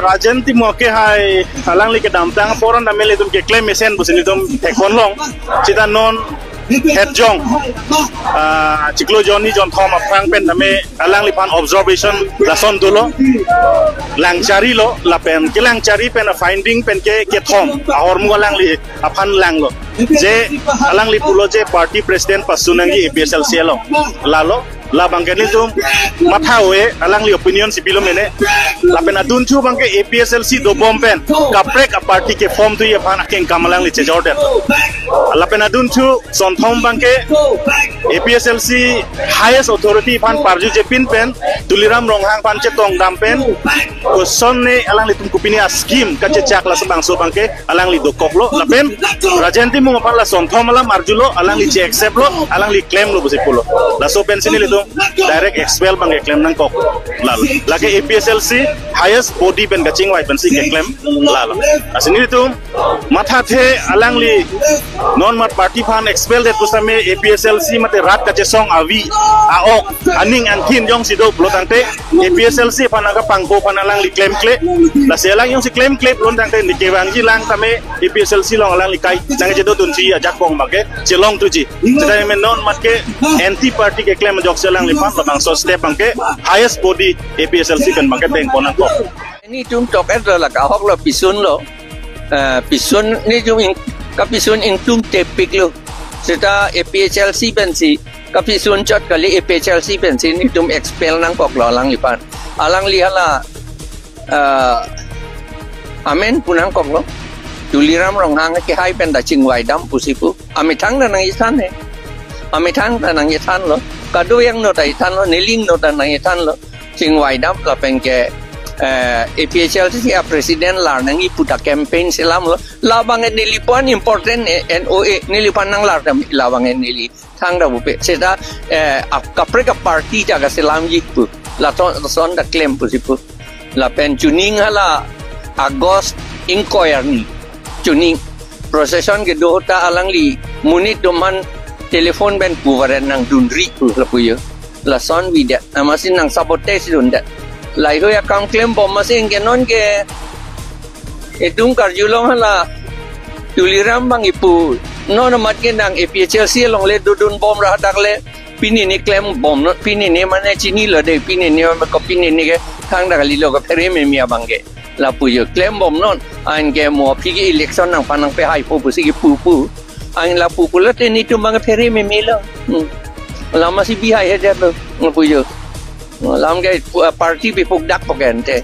Rajan ti mo ke hai alang li ke damtang poran da mele tum ke claim mesen busini tum tekon long cita non head jong ciklo Johnny John Thom aprang pen dame alang li pan observation lason dolo lang cari lo la pen ke lang cari pen finding pen ke Thom ahor mu alang li apan lang lo je alang li pulo je party president pasunangi APSLC lo lalo la bangkeni tum mathawe alang li opinion si bilo mene la pen adun chu bangke APSLC do bompen kaprek a party ke form tu ye pan akeng kamalang li chejorden la pen adun chu son thom bangke APSLC highest authority pan parju je pin pen tuliram ronghang pan che tong dam pen ko son ne alang li tum kupini a scheme ka che chak la sabang so bangke alang li do koklo la pen rajenti mu pan la son thom la marjulo alang li che accept lo alang li claim lo busipulo la so pen sini li direct expel bang claim nang kok lalu lagi APSLC highest body pen gaching wai pen si claim lalu asini itu matha the alang li non mat party fan expel det pusame APSLC mate rat kache song awi aok aning anthin jong sido blotante APSLC panaga pangko panalang li claim la selang yung si claim lon tante ni kewang ji lang tame APSLC long alang li kai jang jedo tun ji ajak bong make jelong tu ji sedai men non mat ke anti party ke claim jok selang lipat bang so step bangke highest body APSLC kan bangke teng ponang kok ini tum tok la ka hok lo pisun lo pisun ni tum kapisun ing tum tepik lo seta APSLC pensi kapisun chot kali APSLC pensi ni tum expel nang kok lo lang lipan alang lihala amen punang kok lo tuliram ronghang ke hai pen da chingwai dam pusipu amithang na nang isan he amithang na nang isan lo kado yang no dai tan lo niling no dan nang itan lo chingwai dam la pengke APSLC ya presiden lar nang iputa campaign selam lo labang nilipan important NOA nilipan nang lar dam labang nili thang da bupe seda kapreka party jaga selam yipu la ton da claim pusipu la pen tuning hala August inquiry ni tuning procession ke dohta alang li munit doman telepon ben kuwaran nang dunri ku lapuyo la son vida amasin nang sabotage dunda lai ho account claim bom masin ke non ke etung karjulong hala tuliram bang ipu non mat ke nang APSLC long le dudun bom rah dak le pini ni claim bom no pini ni mane chini lo de pini ni ko pini ni ke thang dak li lo ko phere me mia bangge lapuyo claim bom non an ke mo pigi election nang panang pe hai pu si pu ang la pupula ni tumbang peri memelo lama si bihai aja lo ngapuyo lam ke party bipugdak pokente